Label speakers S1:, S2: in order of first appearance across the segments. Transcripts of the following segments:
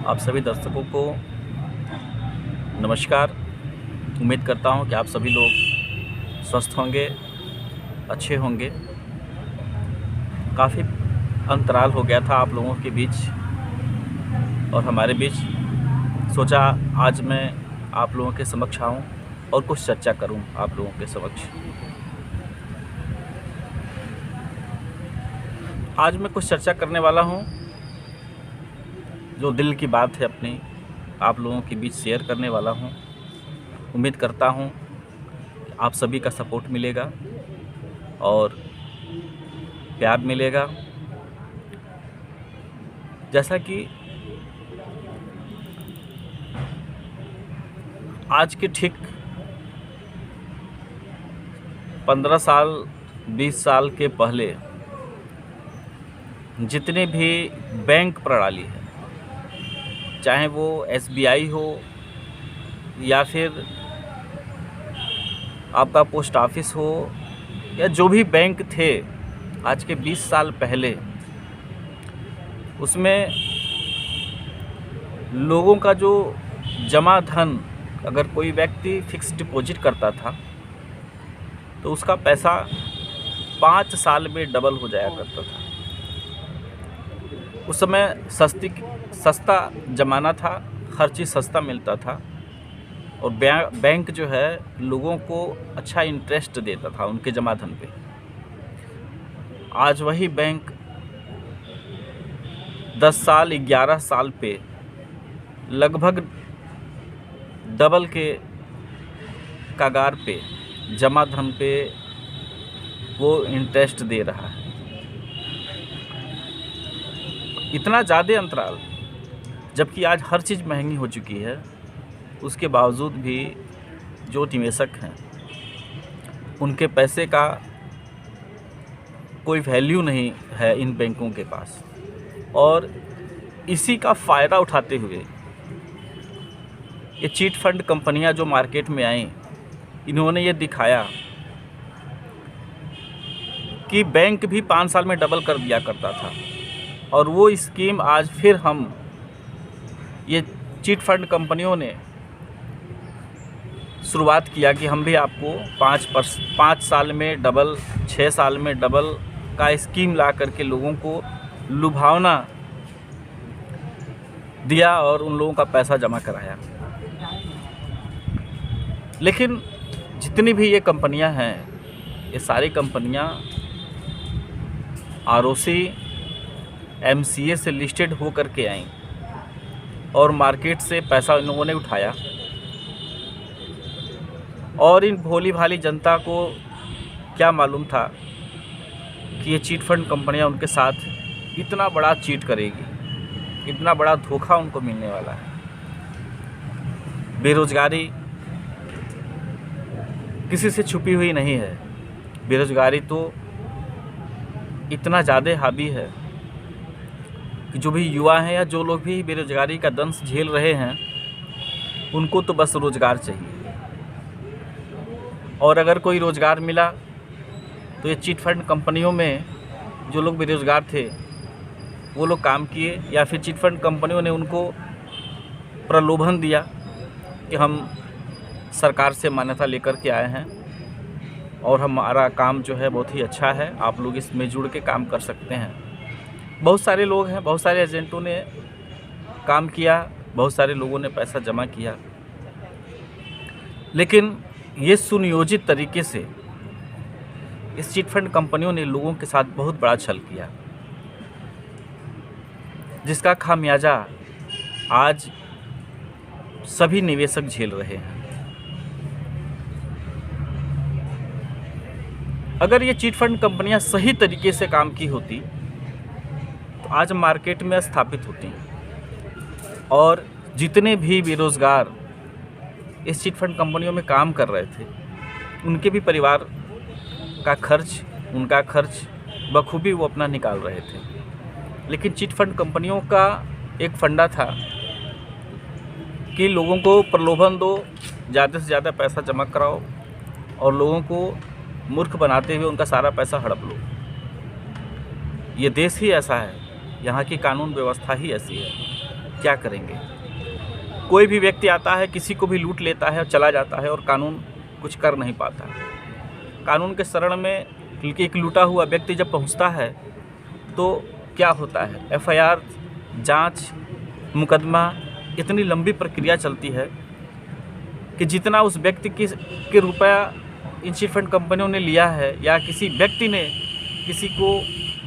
S1: आप सभी दर्शकों को नमस्कार। उम्मीद करता हूं कि आप सभी लोग स्वस्थ होंगे, अच्छे होंगे। काफ़ी अंतराल हो गया था आप लोगों के बीच और हमारे बीच। सोचा आज मैं आप लोगों के समक्ष आऊं और कुछ चर्चा करूं आप लोगों के समक्ष। आज मैं कुछ चर्चा करने वाला हूं जो दिल की बात है अपनी आप लोगों के बीच शेयर करने वाला हूं। उम्मीद करता हूं आप सभी का सपोर्ट मिलेगा और प्यार मिलेगा। जैसा कि आज के ठीक 15 साल 20 साल के पहले जितने भी बैंक प्रणाली है, चाहे वो SBI हो या फिर आपका पोस्ट ऑफिस हो या जो भी बैंक थे आज के 20 साल पहले, उसमें लोगों का जो जमा धन, अगर कोई व्यक्ति फिक्स डिपॉजिट करता था तो उसका पैसा 5 साल में डबल हो जाया करता था। उस समय सस्ता ज़माना था, हर चीज़ सस्ता मिलता था और बैंक जो है लोगों को अच्छा इंटरेस्ट देता था उनके जमा धन पे। आज वही बैंक 10 साल 11 साल पे लगभग डबल के कगार पे जमा धन पे वो इंटरेस्ट दे रहा है। इतना ज़्यादा अंतराल, जबकि आज हर चीज़ महंगी हो चुकी है, उसके बावजूद भी जो निवेशक हैं उनके पैसे का कोई वैल्यू नहीं है इन बैंकों के पास। और इसी का फ़ायदा उठाते हुए ये चीट फंड कंपनियां जो मार्केट में आईं, इन्होंने ये दिखाया कि बैंक भी 5 साल में डबल कर दिया करता था। और वो स्कीम आज फिर हम ये चीट फंड कंपनियों ने शुरुआत किया कि हम भी आपको 5 साल में डबल, 6 साल में डबल का स्कीम ला करके लोगों को लुभावना दिया और उन लोगों का पैसा जमा कराया। लेकिन जितनी भी ये कंपनियां हैं, ये सारी कंपनियां ROC MCA से लिस्टेड हो कर के आईं और मार्केट से पैसा इन लोगों ने उठाया। और इन भोली भाली जनता को क्या मालूम था कि ये चीट फंड कंपनियां उनके साथ इतना बड़ा चीट करेगी, इतना बड़ा धोखा उनको मिलने वाला है। बेरोजगारी किसी से छुपी हुई नहीं है। बेरोजगारी तो इतना ज़्यादा हावी है कि जो भी युवा हैं या जो लोग भी बेरोजगारी का दंश झेल रहे हैं, उनको तो बस रोज़गार चाहिए। और अगर कोई रोज़गार मिला तो ये चिट फंड कंपनियों में जो लोग बेरोज़गार थे वो लोग काम किए, या फिर चिट फंड कंपनियों ने उनको प्रलोभन दिया कि हम सरकार से मान्यता लेकर के आए हैं और हमारा काम जो है बहुत ही अच्छा है, आप लोग इसमें जुड़ के काम कर सकते हैं। बहुत सारे लोग हैं, बहुत सारे एजेंटों ने काम किया, बहुत सारे लोगों ने पैसा जमा किया, लेकिन ये सुनियोजित तरीके से इस चिट फंड कंपनियों ने लोगों के साथ बहुत बड़ा छल किया, जिसका खामियाजा आज सभी निवेशक झेल रहे हैं। अगर ये चिट फंड कंपनियां सही तरीके से काम की होती तो आज मार्केट में स्थापित होती हैं और जितने भी बेरोज़गार इस चिट फंड कंपनियों में काम कर रहे थे, उनके भी परिवार का खर्च, उनका खर्च बखूबी वो अपना निकाल रहे थे। लेकिन चिट फंड कंपनियों का एक फंडा था कि लोगों को प्रलोभन दो, ज़्यादा से ज़्यादा पैसा जमा कराओ और लोगों को मूर्ख बनाते हुए उनका सारा पैसा हड़प लो। ये देश ही ऐसा है, यहाँ की कानून व्यवस्था ही ऐसी है। क्या करेंगे। कोई भी व्यक्ति आता है, किसी को भी लूट लेता है और चला जाता है, और कानून कुछ कर नहीं पाता। कानून के शरण में एक लूटा हुआ व्यक्ति जब पहुंचता है तो क्या होता है, एफआईआर, जांच, मुकदमा, इतनी लंबी प्रक्रिया चलती है कि जितना उस व्यक्ति के रुपया इन चिट फंड कंपनियों ने लिया है या किसी व्यक्ति ने किसी को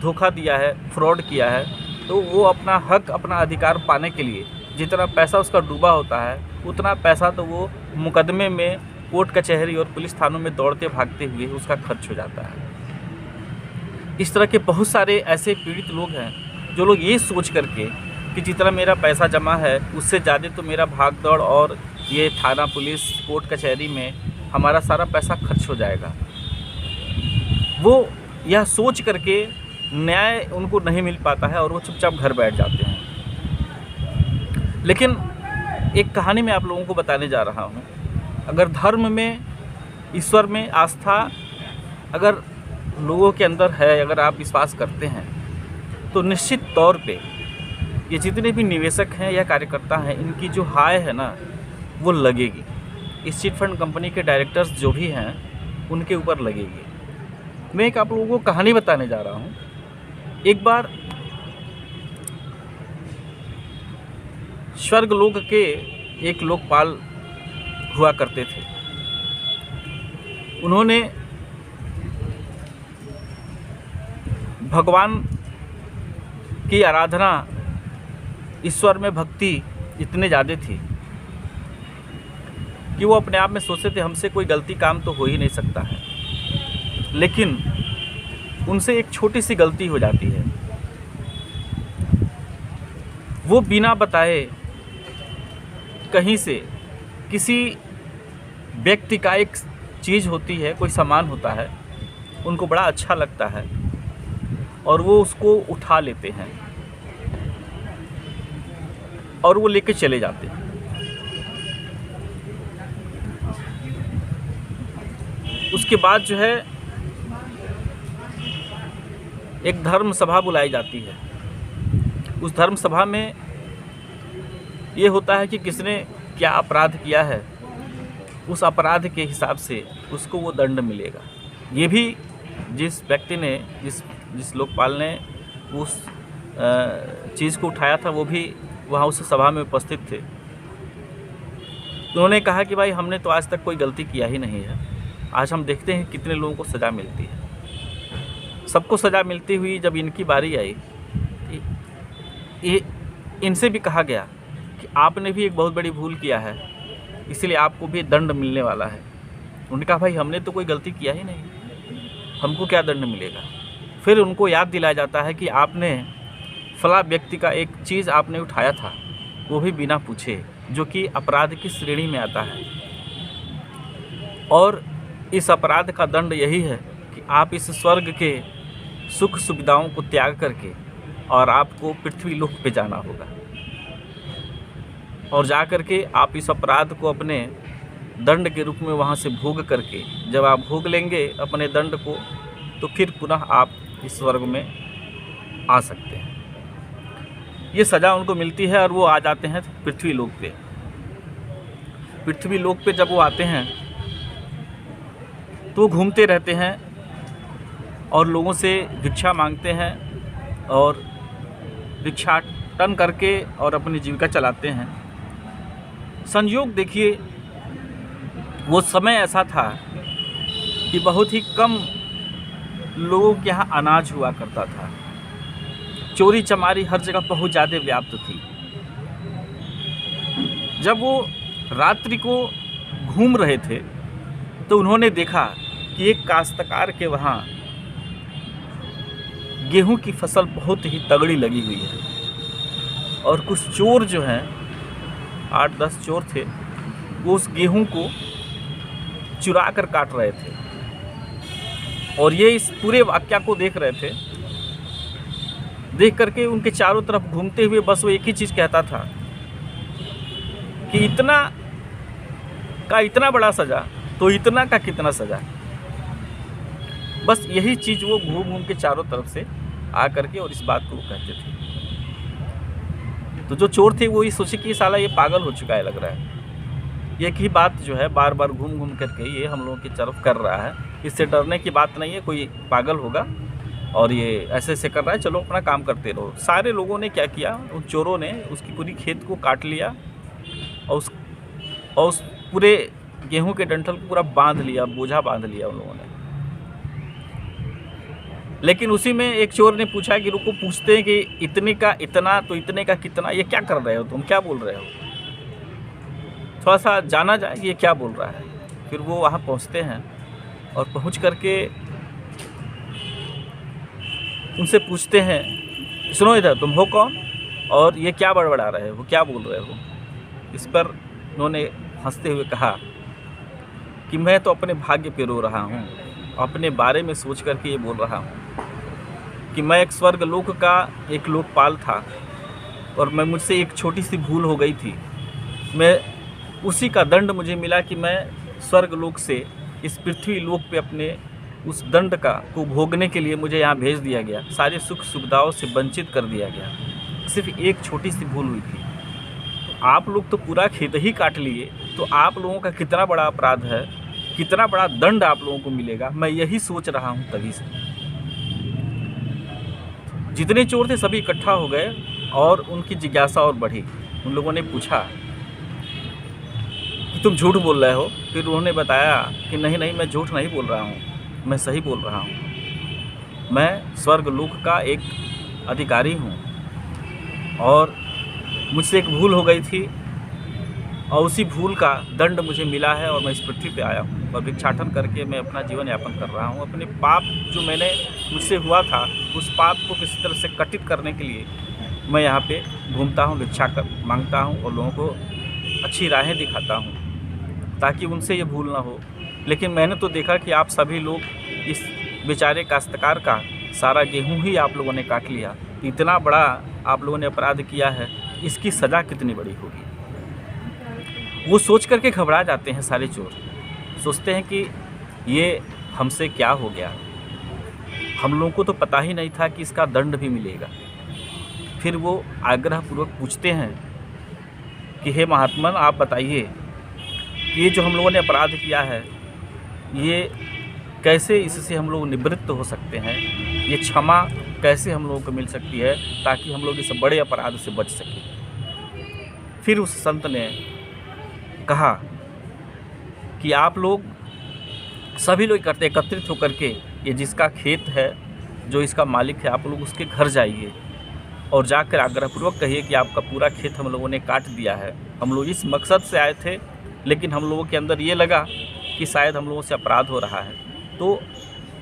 S1: धोखा दिया है, फ्रॉड किया है, तो वो अपना हक, अपना अधिकार पाने के लिए जितना पैसा उसका डूबा होता है, उतना पैसा तो वो मुकदमे में, कोर्ट कचहरी और पुलिस थानों में दौड़ते भागते हुए उसका खर्च हो जाता है। इस तरह के बहुत सारे ऐसे पीड़ित लोग हैं जो लोग ये सोच करके कि जितना मेरा पैसा जमा है उससे ज़्यादा तो मेरा भाग दौड़ और ये थाना, पुलिस, कोर्ट कचहरी में हमारा सारा पैसा खर्च हो जाएगा, वो यह सोच करके न्याय उनको नहीं मिल पाता है और वो चुपचाप घर बैठ जाते हैं। लेकिन एक कहानी मैं आप लोगों को बताने जा रहा हूँ। अगर धर्म में, ईश्वर में आस्था अगर लोगों के अंदर है, अगर आप विश्वास करते हैं, तो निश्चित तौर पे ये जितने भी निवेशक हैं या कार्यकर्ता हैं, इनकी जो हाय है ना, वो लगेगी। इस चिट फंड कंपनी के डायरेक्टर्स जो भी हैं उनके ऊपर लगेगी। मैं एक आप लोगों को कहानी बताने जा रहा हूँ। एक बार स्वर्गलोक के एक लोकपाल हुआ करते थे। उन्होंने भगवान की आराधना, ईश्वर में भक्ति इतने ज़्यादा थी कि वो अपने आप में सोचते थे हमसे कोई गलती काम तो हो ही नहीं सकता है। लेकिन उनसे एक छोटी सी गलती हो जाती है। वो बिना बताए कहीं से किसी व्यक्ति का एक चीज़ होती है, कोई सामान होता है, उनको बड़ा अच्छा लगता है और वो उसको उठा लेते हैं और वो लेके चले जाते हैं। उसके बाद जो है एक धर्म सभा बुलाई जाती है। उस धर्म सभा में ये होता है कि किसने क्या अपराध किया है, उस अपराध के हिसाब से उसको वो दंड मिलेगा। ये भी जिस व्यक्ति ने, जिस लोकपाल ने उस चीज़ को उठाया था, वो भी वहाँ उस सभा में उपस्थित थे। उन्होंने कहा कि भाई हमने तो आज तक कोई गलती किया ही नहीं है, आज हम देखते हैं कितने लोगों को सज़ा मिलती है। सबको सज़ा मिलती हुई जब इनकी बारी आई, इनसे भी कहा गया कि आपने भी एक बहुत बड़ी भूल किया है, इसलिए आपको भी दंड मिलने वाला है। उन्होंने कहा भाई हमने तो कोई गलती किया ही नहीं, हमको क्या दंड मिलेगा। फिर उनको याद दिलाया जाता है कि आपने फला व्यक्ति का एक चीज़ आपने उठाया था, वो भी बिना पूछे, जो कि अपराध की श्रेणी में आता है। और इस अपराध का दंड यही है कि आप इस स्वर्ग के सुख सुविधाओं को त्याग करके और आपको पृथ्वी लोक पे जाना होगा, और जा करके आप इस अपराध को अपने दंड के रूप में वहाँ से भोग करके, जब आप भोग लेंगे अपने दंड को, तो फिर पुनः आप इस स्वर्ग में आ सकते हैं। ये सज़ा उनको मिलती है और वो आ जाते हैं पृथ्वी लोक पे। पृथ्वी लोक पे जब वो आते हैं तो वो घूमते रहते हैं और लोगों से भिक्षा मांगते हैं और भिक्षाटन करके और अपनी जीविका चलाते हैं। संयोग देखिए, वो समय ऐसा था कि बहुत ही कम लोगों के यहाँ अनाज हुआ करता था। चोरी चमारी हर जगह बहुत ज़्यादा व्याप्त थी। जब वो रात्रि को घूम रहे थे तो उन्होंने देखा कि एक काश्तकार के वहाँ गेहूं की फसल बहुत ही तगड़ी लगी हुई है और कुछ चोर जो हैं, 8-10 चोर थे, वो उस गेहूं को चुरा कर काट रहे थे। और ये इस पूरे वाक़या को देख रहे थे। देख करके उनके चारों तरफ घूमते हुए बस वो एक ही चीज़ कहता था कि इतना का इतना बड़ा सज़ा, तो इतना का कितना सज़ा। बस यही चीज़ वो घूम घूम के चारों तरफ से आ करके और इस बात को वो कहते थे। तो जो चोर थे वो ये सोचे कि साला ये पागल हो चुका है लग रहा है, ये एक ही बात जो है बार बार घूम घूम करके ये हम लोगों की तरफ कर रहा है, इससे डरने की बात नहीं है, कोई पागल होगा और ये ऐसे ऐसे कर रहा है, चलो अपना काम करते रहो। सारे लोगों ने क्या किया, उन चोरों ने उसकी पूरी खेत को काट लिया और उस पूरे गेहूं के डंठल को पूरा बांध लिया, बोझा बांध लिया उन लोगों ने। लेकिन उसी में एक चोर ने पूछा कि रुको, पूछते हैं कि इतने का इतना तो इतने का कितना, ये क्या कर रहे हो तुम, क्या बोल रहे हो, थोड़ा सा जाना जाए कि ये क्या बोल रहा है। फिर वो वहाँ पहुँचते हैं और पहुँच करके उनसे पूछते हैं, सुनो इधर, तुम हो कौन और ये क्या बड़बड़ा रहे हो, क्या बोल रहे हो। इस पर उन्होंने हंसते हुए कहा कि मैं तो अपने भाग्य पे रो रहा हूँ, अपने बारे में सोच करके ये बोल रहा हूँ कि मैं एक स्वर्ग लोक का एक लोकपाल था और मुझसे एक छोटी सी भूल हो गई थी। मैं उसी का दंड मुझे मिला कि मैं स्वर्ग लोक से इस पृथ्वी लोक पे अपने उस दंड को भोगने के लिए मुझे यहाँ भेज दिया गया, सारे सुख सुविधाओं से वंचित कर दिया गया, सिर्फ एक छोटी सी भूल हुई थी। तो आप लोग तो पूरा खेत ही काट लिए, तो आप लोगों का कितना बड़ा अपराध है, कितना बड़ा दंड आप लोगों को मिलेगा, मैं यही सोच रहा हूँ तभी से। जितने चोर थे सभी इकट्ठा हो गए और उनकी जिज्ञासा और बढ़ी। उन लोगों ने पूछा कि तुम झूठ बोल रहे हो। फिर उन्होंने बताया कि नहीं नहीं, मैं झूठ नहीं बोल रहा हूँ, मैं सही बोल रहा हूँ। मैं स्वर्ग लोक का एक अधिकारी हूँ और मुझसे एक भूल हो गई थी और उसी भूल का दंड मुझे मिला है और मैं इस पृथ्वी पे आया हूँ और भिक्षाटन करके मैं अपना जीवन यापन कर रहा हूँ। अपने पाप जो मुझसे हुआ था, उस पाप को किसी तरह से कटित करने के लिए मैं यहाँ पे घूमता हूँ, भिक्षा मांगता हूँ और लोगों को अच्छी राहें दिखाता हूँ ताकि उनसे ये भूल ना हो। लेकिन मैंने तो देखा कि आप सभी लोग इस बेचारे काश्तकार का सारा गेहूं ही आप लोगों ने काट लिया। इतना बड़ा आप लोगों ने अपराध किया है, इसकी सज़ा कितनी बड़ी होगी। वो सोच करके घबरा जाते हैं सारे चोर, सोचते हैं कि ये हमसे क्या हो गया, हम लोगों को तो पता ही नहीं था कि इसका दंड भी मिलेगा। फिर वो आग्रहपूर्वक पूछते हैं कि हे महात्मन, आप बताइए कि ये जो हम लोगों ने अपराध किया है, ये कैसे इससे हम लोग निवृत्त हो सकते हैं, ये क्षमा कैसे हम लोगों को मिल सकती है ताकि हम लोग इस बड़े अपराध से बच सकें। फिर उस संत ने कहा कि आप लोग सभी लोग एकत्रित होकर के ये जिसका खेत है, जो इसका मालिक है, आप लोग उसके घर जाइए और जाकर आग्रहपूर्वक कहिए कि आपका पूरा खेत हम लोगों ने काट दिया है। हम लोग इस मकसद से आए थे, लेकिन हम लोगों के अंदर ये लगा कि शायद हम लोगों से अपराध हो रहा है, तो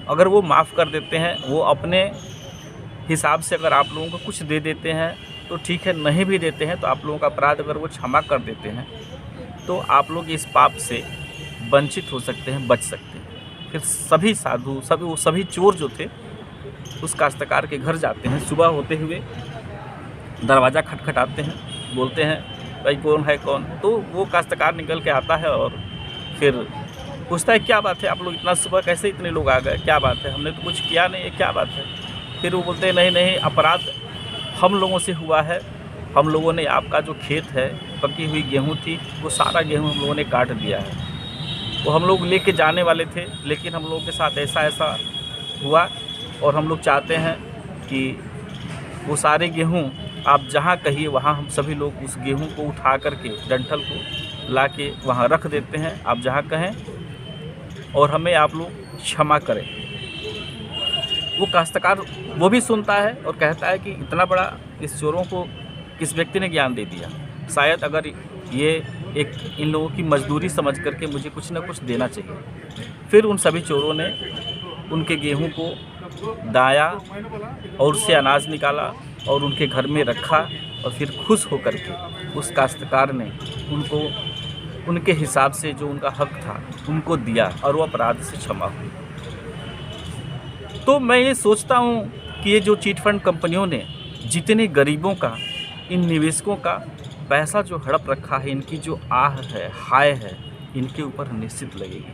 S1: अगर वो माफ़ कर देते हैं, वो अपने हिसाब से अगर आप लोगों को कुछ दे देते हैं तो ठीक है, नहीं भी देते हैं तो आप लोगों का अपराध अगर वो क्षमा कर देते हैं तो आप लोग इस पाप से वंचित हो सकते हैं, बच सकते हैं। फिर सभी साधु सभी चोर जो थे उस काश्तकार के घर जाते हैं। सुबह होते हुए दरवाज़ा खटखटाते हैं, बोलते हैं भाई कौन है कौन। तो वो काश्तकार निकल के आता है और फिर पूछता है क्या बात है, आप लोग इतना सुबह कैसे इतने लोग आ गए, क्या बात है, हमने तो कुछ किया नहीं है, क्या बात है। फिर वो बोलते हैं नहीं नहीं, अपराध हम लोगों से हुआ है, हम लोगों ने आपका जो खेत है, पकी हुई गेहूं थी, वो सारा गेहूं हम लोगों ने काट दिया है। वो हम लोग लेके जाने वाले थे, लेकिन हम लोगों के साथ ऐसा हुआ और हम लोग चाहते हैं कि वो सारे गेहूं आप जहाँ कहिए वहाँ हम सभी लोग उस गेहूं को उठा करके डंठल को ला के वहाँ रख देते हैं, आप जहाँ कहें, और हमें आप लोग क्षमा करें। वो काश्तकार वो भी सुनता है और कहता है कि इतना बड़ा इस चोरों को किस व्यक्ति ने ज्ञान दे दिया, शायद अगर ये एक इन लोगों की मजदूरी समझ करके मुझे कुछ ना कुछ देना चाहिए। फिर उन सभी चोरों ने उनके गेहूं को दाया और उससे अनाज निकाला और उनके घर में रखा और फिर खुश होकर के उस काश्तकार ने उनको उनके हिसाब से जो उनका हक था उनको दिया और वो अपराध से क्षमा हुई। तो मैं ये सोचता हूँ कि ये जो चिट फंड कंपनियों ने जितने गरीबों का, इन निवेशकों का पैसा जो हड़प रखा है, इनकी जो आह है, हाय है, इनके ऊपर निश्चित लगेगी।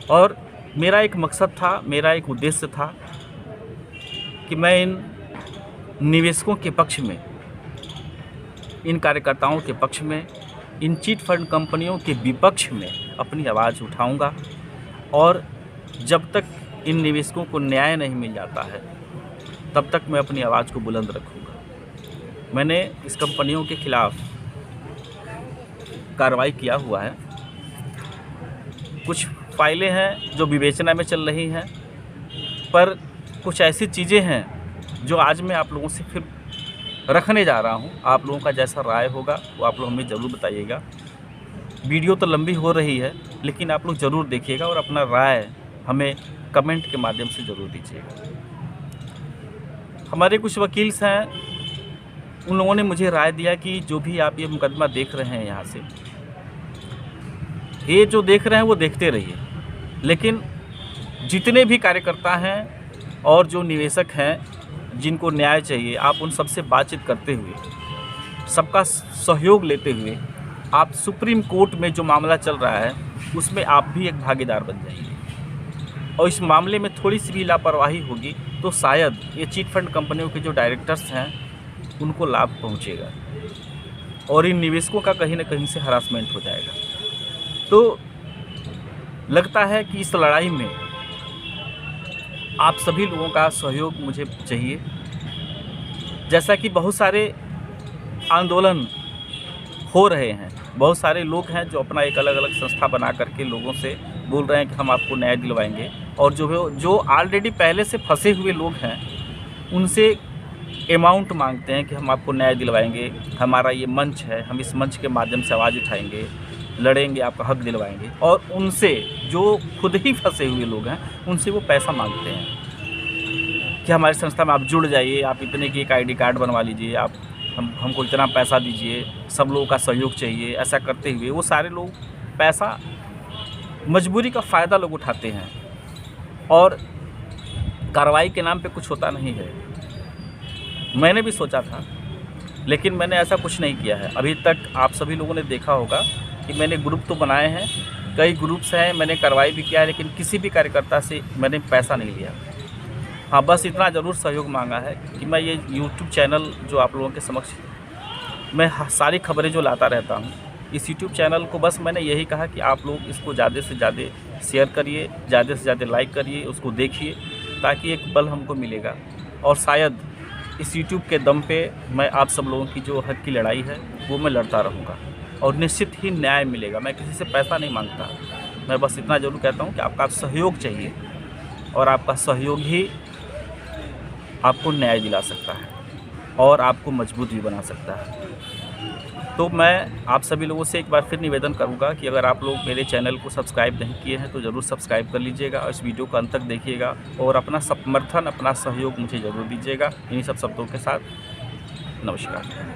S1: और मेरा एक मकसद था, मेरा एक उद्देश्य था कि मैं इन निवेशकों के पक्ष में, इन कार्यकर्ताओं के पक्ष में, इन चिट फंड कंपनियों के विपक्ष में अपनी आवाज़ उठाऊंगा। और जब तक इन निवेशकों को न्याय नहीं मिल जाता है तब तक मैं अपनी आवाज़ को बुलंद रखूंगा। मैंने इस कंपनियों के खिलाफ कार्रवाई किया हुआ है। कुछ फाइलें हैं जो विवेचना में चल रही हैं, पर कुछ ऐसी चीज़ें हैं जो आज मैं आप लोगों से फिर रखने जा रहा हूं। आप लोगों का जैसा राय होगा वो आप लोग हमें ज़रूर बताइएगा। वीडियो तो लंबी हो रही है, लेकिन आप लोग ज़रूर देखिएगा और अपना राय हमें कमेंट के माध्यम से ज़रूर दीजिएगा। हमारे कुछ वकील हैं, उन लोगों ने मुझे राय दिया कि जो भी आप ये मुकदमा देख रहे हैं यहाँ से, ये जो देख रहे हैं वो देखते रहिए, लेकिन जितने भी कार्यकर्ता हैं और जो निवेशक हैं जिनको न्याय चाहिए, आप उन सबसे बातचीत करते हुए, सबका सहयोग लेते हुए आप सुप्रीम कोर्ट में जो मामला चल रहा है उसमें आप भी एक भागीदार बन जाइए। और इस मामले में थोड़ी सी भी लापरवाही होगी तो शायद ये चिट फंड कंपनियों के जो डायरेक्टर्स हैं उनको लाभ पहुंचेगा और इन निवेशकों का कहीं ना कहीं से हरासमेंट हो जाएगा। तो लगता है कि इस लड़ाई में आप सभी लोगों का सहयोग मुझे चाहिए। जैसा कि बहुत सारे आंदोलन हो रहे हैं, बहुत सारे लोग हैं जो अपना एक अलग अलग संस्था बना करके लोगों से बोल रहे हैं कि हम आपको न्याय दिलवाएंगे, और जो ऑलरेडी पहले से फंसे हुए लोग हैं उनसे अमाउंट मांगते हैं कि हम आपको न्याय दिलवाएंगे, हमारा ये मंच है, हम इस मंच के माध्यम से आवाज़ उठाएंगे, लड़ेंगे, आपका हक दिलवाएंगे। और उनसे जो खुद ही फंसे हुए लोग हैं उनसे वो पैसा मांगते हैं कि हमारी संस्था में आप जुड़ जाइए, आप इतने की एक ID कार्ड बनवा लीजिए, आप हमको इतना पैसा दीजिए, सब लोगों का सहयोग चाहिए। ऐसा करते हुए वो सारे लोग पैसा, मजबूरी का फ़ायदा लोग उठाते हैं और कार्रवाई के नाम पे कुछ होता नहीं है। मैंने भी सोचा था, लेकिन मैंने ऐसा कुछ नहीं किया है अभी तक। आप सभी लोगों ने देखा होगा कि मैंने ग्रुप तो बनाए हैं, कई ग्रुप्स हैं, मैंने कार्रवाई भी किया है, लेकिन किसी भी कार्यकर्ता से मैंने पैसा नहीं लिया। हाँ, बस इतना ज़रूर सहयोग मांगा है कि मैं ये YouTube चैनल जो आप लोगों के समक्ष मैं सारी खबरें जो लाता रहता हूँ, इस YouTube चैनल को बस मैंने यही कहा कि आप लोग इसको ज़्यादा से ज़्यादा शेयर करिए, ज़्यादा से ज़्यादा लाइक करिए, उसको देखिए, ताकि एक बल हमको मिलेगा। और शायद इस YouTube के दम पे मैं आप सब लोगों की जो हक की लड़ाई है वो मैं लड़ता रहूँगा और निश्चित ही न्याय मिलेगा। मैं किसी से पैसा नहीं मांगता, मैं बस इतना ज़रूर कहता हूँ कि आपका सहयोग चाहिए और आपका सहयोग ही आपको न्याय दिला सकता है और आपको मजबूत भी बना सकता है। तो मैं आप सभी लोगों से एक बार फिर निवेदन करूंगा कि अगर आप लोग मेरे चैनल को सब्सक्राइब नहीं किए हैं तो ज़रूर सब्सक्राइब कर लीजिएगा और इस वीडियो को अंत तक देखिएगा और अपना समर्थन, अपना सहयोग मुझे ज़रूर दीजिएगा। इन्हीं सब शब्दों के साथ नमस्कार।